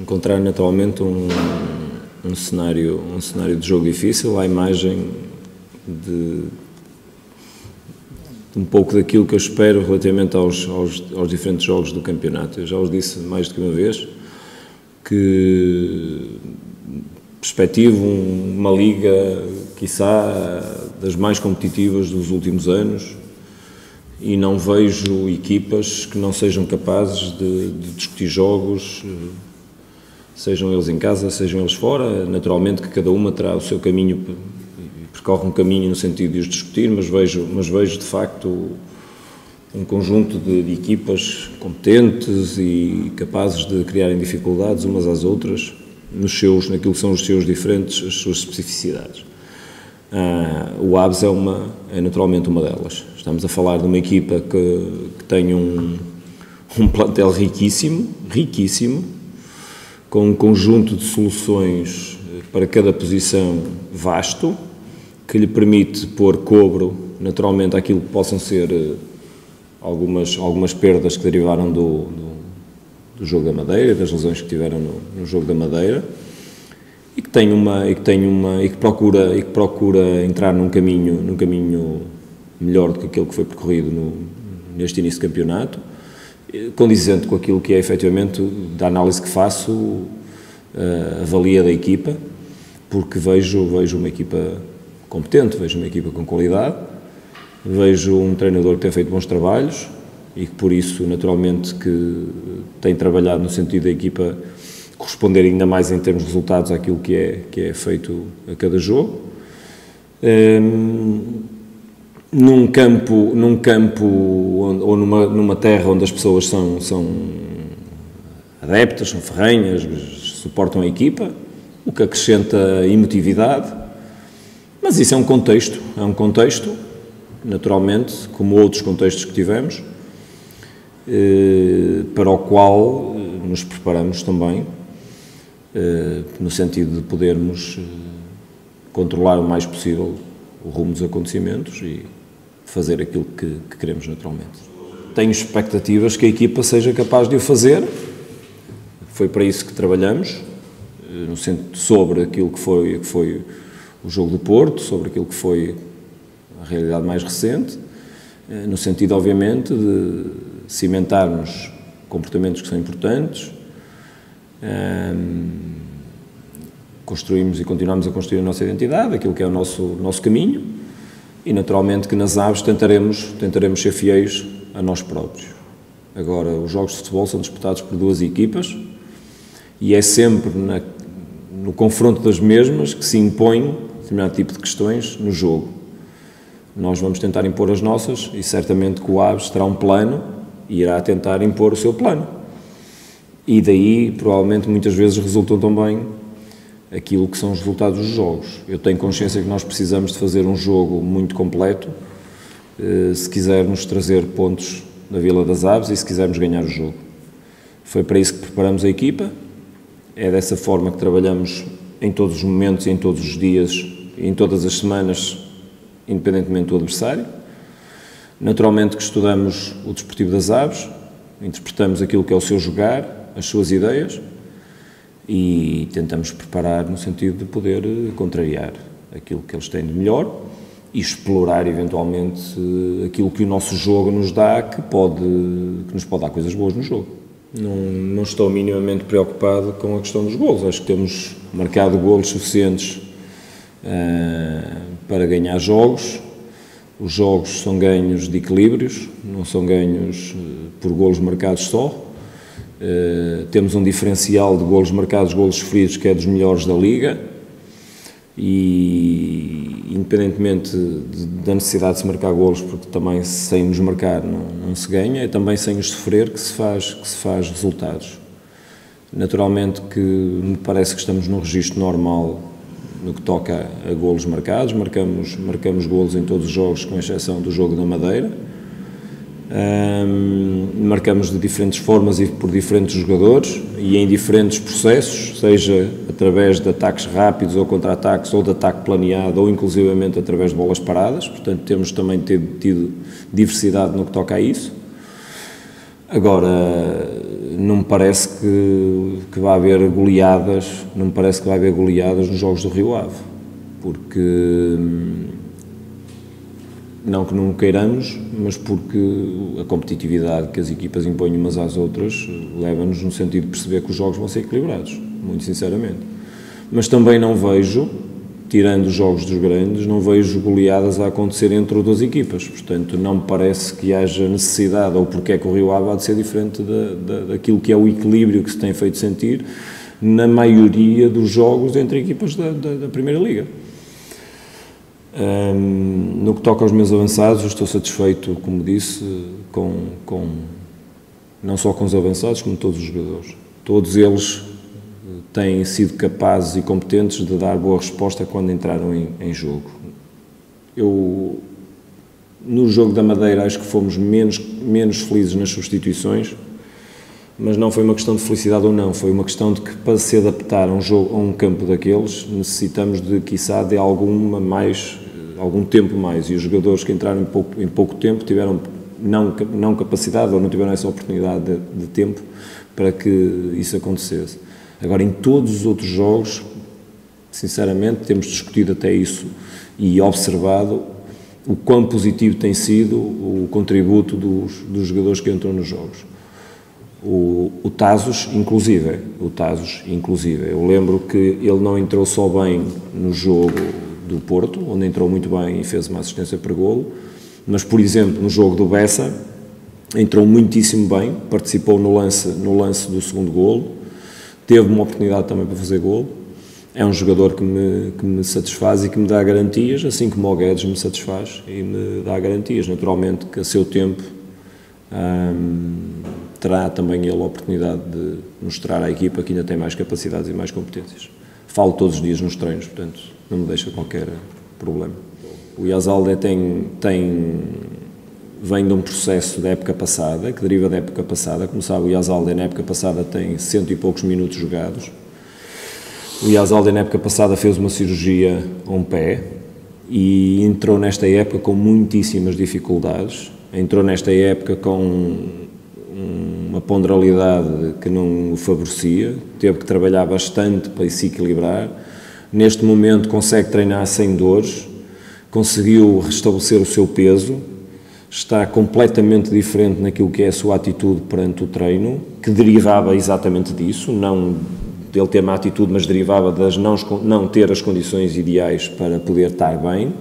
encontrar naturalmente um cenário de jogo difícil, à imagem de um pouco daquilo que eu espero relativamente aos diferentes jogos do campeonato. Eu já os disse mais do que uma vez que perspectivo uma liga, quiçá, das mais competitivas dos últimos anos, e não vejo equipas que não sejam capazes de discutir jogos, sejam eles em casa, sejam eles fora. Naturalmente que cada uma terá o seu caminho, percorre um caminho no sentido de os discutir, mas vejo de facto um conjunto de equipas competentes e capazes de criarem dificuldades umas às outras, naquilo que são os seus diferentes, as suas especificidades. O Aves é naturalmente uma delas. Estamos a falar de uma equipa que tem um plantel riquíssimo, com um conjunto de soluções para cada posição vasto, que lhe permite pôr cobro, naturalmente, àquilo que possam ser algumas perdas que derivaram do jogo da Madeira, das lesões que tiveram no jogo da Madeira, e que procura entrar num caminho melhor do que aquele que foi percorrido neste início de campeonato, condizente com aquilo que é efetivamente da análise que faço, a valia da equipa, porque vejo uma equipa competente, vejo uma equipa com qualidade, vejo um treinador que tem feito bons trabalhos e que por isso naturalmente que tem trabalhado no sentido da equipa corresponder ainda mais em termos de resultados àquilo que é feito a cada jogo. Num campo ou numa terra onde as pessoas são adeptas, são ferrenhas, suportam a equipa, o que acrescenta emotividade, mas isso é um contexto, naturalmente, como outros contextos que tivemos, para o qual nos preparamos também, no sentido de podermos controlar o mais possível o rumo dos acontecimentos e fazer aquilo que queremos naturalmente. Tenho expectativas que a equipa seja capaz de o fazer, foi para isso que trabalhamos, sobre aquilo que foi o jogo do Porto, sobre aquilo que foi a realidade mais recente, no sentido, obviamente, de cimentarmos comportamentos que são importantes, construímos e continuamos a construir a nossa identidade, aquilo que é o nosso caminho, e naturalmente que nas Aves tentaremos ser fiéis a nós próprios. Agora, os jogos de futebol são disputados por duas equipas e é sempre no confronto das mesmas que se impõe determinado tipo de questões no jogo. Nós vamos tentar impor as nossas e certamente que o Aves terá um plano e irá tentar impor o seu plano. E daí, provavelmente, muitas vezes resultam também aquilo que são os resultados dos jogos. Eu tenho consciência que nós precisamos de fazer um jogo muito completo se quisermos trazer pontos da Vila das Aves e se quisermos ganhar o jogo. Foi para isso que preparamos a equipa, é dessa forma que trabalhamos em todos os momentos, em todos os dias, em todas as semanas, independentemente do adversário. Naturalmente que estudamos o Desportivo das Aves, interpretamos aquilo que é o seu jogar, as suas ideias, e tentamos preparar no sentido de poder contrariar aquilo que eles têm de melhor e explorar eventualmente aquilo que o nosso jogo nos dá, que nos pode dar coisas boas no jogo. Não estou minimamente preocupado com a questão dos golos. Acho que temos marcado golos suficientes para ganhar jogos. Os jogos são ganhos de equilíbrios, não são ganhos por golos marcados só. Temos um diferencial de golos marcados, golos sofridos, que é dos melhores da Liga, e independentemente da necessidade de se marcar golos, porque também sem nos marcar não se ganha, é também sem os sofrer que se faz resultados. Naturalmente que me parece que estamos num registro normal no que toca a golos marcados, marcamos golos em todos os jogos, com exceção do jogo da Madeira. Marcamos de diferentes formas e por diferentes jogadores e em diferentes processos, seja através de ataques rápidos ou contra-ataques, ou de ataque planeado, ou inclusivamente através de bolas paradas. Portanto, temos também tido diversidade no que toca a isso. Agora, não me parece que vai haver goleadas, não me parece que vai haver goleadas nos jogos do Rio Ave, porque não que não queiramos, mas porque a competitividade que as equipas impõem umas às outras leva-nos no sentido de perceber que os jogos vão ser equilibrados, muito sinceramente. Mas também não vejo, tirando os jogos dos grandes, não vejo goleadas a acontecer entre duas equipas, portanto não me parece que haja necessidade, ou porque é que o Rio Ave há de ser diferente daquilo que é o equilíbrio que se tem feito sentir na maioria dos jogos entre equipas da Primeira Liga. No que toca aos meus avançados, eu estou satisfeito, como disse, não só com os avançados, como todos os jogadores. Todos eles têm sido capazes e competentes de dar boa resposta quando entraram em jogo. No jogo da Madeira, acho que fomos menos felizes nas substituições, mas não foi uma questão de felicidade ou não, foi uma questão de que, para se adaptar a um campo daqueles, necessitamos de, quiçá, de algum tempo mais, e os jogadores que entraram em pouco tempo tiveram não capacidade ou não tiveram essa oportunidade de tempo para que isso acontecesse. Agora, em todos os outros jogos, sinceramente, temos discutido até isso e observado o quão positivo tem sido o contributo dos jogadores que entram nos jogos. O Tazos, inclusive, eu lembro que ele não entrou só bem no jogo do Porto, onde entrou muito bem e fez uma assistência para golo, mas, por exemplo, no jogo do Bessa, entrou muitíssimo bem, participou no lance do segundo golo, teve uma oportunidade também para fazer golo. É um jogador que me satisfaz e que me dá garantias, assim como o Guedes me satisfaz e me dá garantias. Naturalmente que a seu tempo terá também ele a oportunidade de mostrar à equipa que ainda tem mais capacidades e mais competências. Falo todos os dias nos treinos, portanto não me deixa qualquer problema. O Yazalde vem de um processo da época passada, que deriva da época passada. Como sabe, o Yazalde na época passada tem 100 e poucos minutos jogados. O Yazalde na época passada fez uma cirurgia a um pé e entrou nesta época com muitíssimas dificuldades. Entrou nesta época com uma ponderalidade que não o favorecia, teve que trabalhar bastante para se equilibrar. Neste momento consegue treinar sem dores, conseguiu restabelecer o seu peso, está completamente diferente naquilo que é a sua atitude perante o treino, que derivava exatamente disso, não dele ter má atitude, mas derivava das não ter as condições ideais para poder estar bem,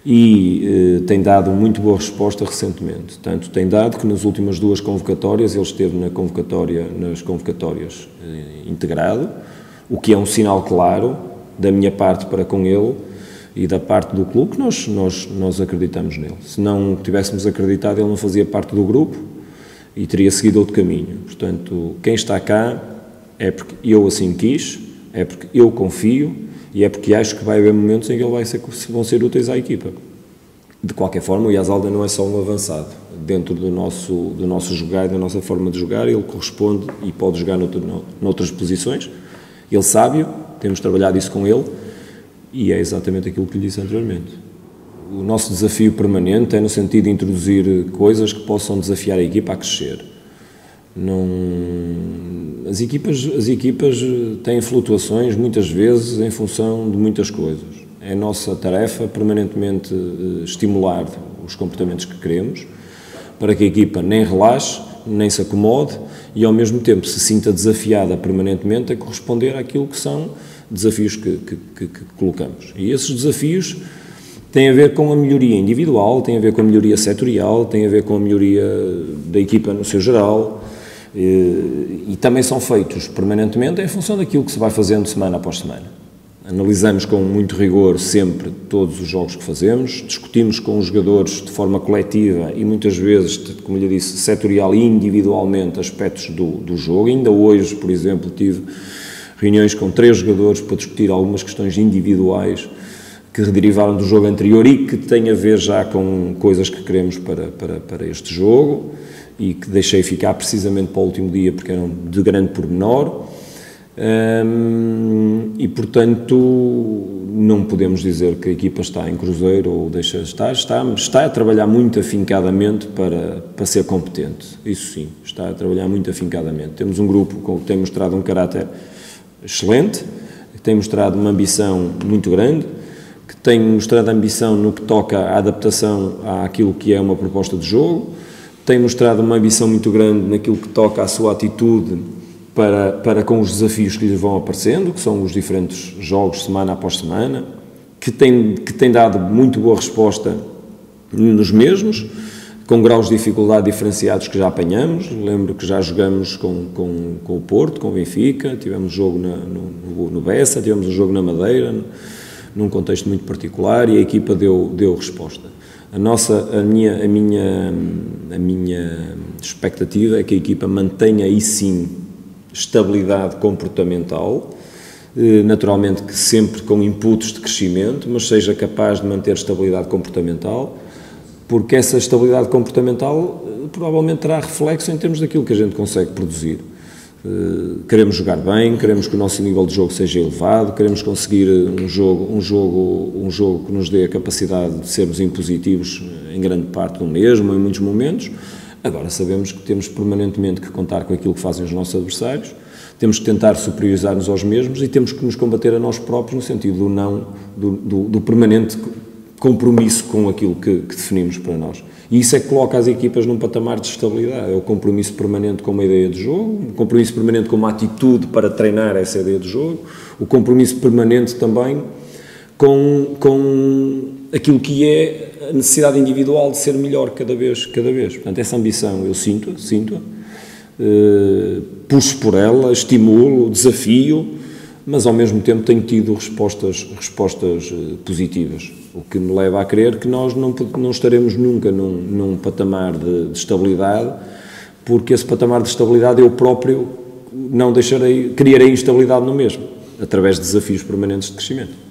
e tem dado muito boa resposta recentemente. Tanto tem dado que nas últimas duas convocatórias, ele esteve nas convocatórias integrado, o que é um sinal claro da minha parte para com ele e da parte do clube, que nós acreditamos nele. Se não tivéssemos acreditado, ele não fazia parte do grupo e teria seguido outro caminho. Portanto, quem está cá é porque eu assim quis, é porque eu confio e é porque acho que vai haver momentos em que vão ser úteis à equipa. De qualquer forma, o Yazalde não é só um avançado. Dentro do nosso jogar, da nossa forma de jogar, ele corresponde e pode jogar noutras posições. Ele sabe, temos trabalhado isso com ele, e é exatamente aquilo que lhe disse anteriormente. O nosso desafio permanente é no sentido de introduzir coisas que possam desafiar a equipa a crescer. As equipas têm flutuações, muitas vezes, em função de muitas coisas. É a nossa tarefa permanentemente estimular os comportamentos que queremos, para que a equipa nem relaxe, nem se acomode e, ao mesmo tempo, se sinta desafiada permanentemente a corresponder àquilo que são desafios que colocamos. E esses desafios têm a ver com a melhoria individual, têm a ver com a melhoria setorial, têm a ver com a melhoria da equipa no seu geral, e também são feitos permanentemente em função daquilo que se vai fazendo semana após semana. Analisamos com muito rigor sempre todos os jogos que fazemos, discutimos com os jogadores de forma coletiva e muitas vezes, como lhe disse, setorial e individualmente aspectos do jogo. Ainda hoje, por exemplo, tive reuniões com 3 jogadores para discutir algumas questões individuais que derivaram do jogo anterior e que têm a ver já com coisas que queremos para este jogo e que deixei ficar precisamente para o último dia porque eram de grande pormenor. E, portanto, não podemos dizer que a equipa está em cruzeiro ou deixa de estar, está a trabalhar muito afincadamente para ser competente, isso sim, está a trabalhar muito afincadamente. Temos um grupo que tem mostrado um caráter excelente, que tem mostrado uma ambição muito grande, que tem mostrado ambição no que toca à adaptação àquilo que é uma proposta de jogo, tem mostrado uma ambição muito grande naquilo que toca à sua atitude para com os desafios que lhes vão aparecendo, que são os diferentes jogos semana após semana, que tem dado muito boa resposta nos mesmos, com graus de dificuldade diferenciados que já apanhamos. Lembro que já jogamos com o Porto, com o Benfica, tivemos jogo no Bessa, tivemos um jogo na Madeira, num contexto muito particular, e a equipa deu resposta. A minha expectativa é que a equipa mantenha aí sim estabilidade comportamental, naturalmente que sempre com inputs de crescimento, mas seja capaz de manter estabilidade comportamental, porque essa estabilidade comportamental provavelmente terá reflexo em termos daquilo que a gente consegue produzir. Queremos jogar bem, queremos que o nosso nível de jogo seja elevado, queremos conseguir um jogo que nos dê a capacidade de sermos impositivos em grande parte do mesmo, em muitos momentos. Agora sabemos que temos permanentemente que contar com aquilo que fazem os nossos adversários, temos que tentar superiorizar-nos aos mesmos e temos que nos combater a nós próprios no sentido do permanente compromisso com aquilo que definimos para nós. E isso é que coloca as equipas num patamar de estabilidade, é o compromisso permanente com uma ideia de jogo, o compromisso permanente com uma atitude para treinar essa ideia de jogo, o compromisso permanente também com aquilo que é a necessidade individual de ser melhor cada vez. Portanto, essa ambição eu sinto-a, puxo por ela, estimulo, desafio, mas ao mesmo tempo tenho tido respostas positivas, o que me leva a crer que nós não estaremos nunca num patamar de estabilidade, porque esse patamar de estabilidade eu próprio criarei instabilidade no mesmo, através de desafios permanentes de crescimento.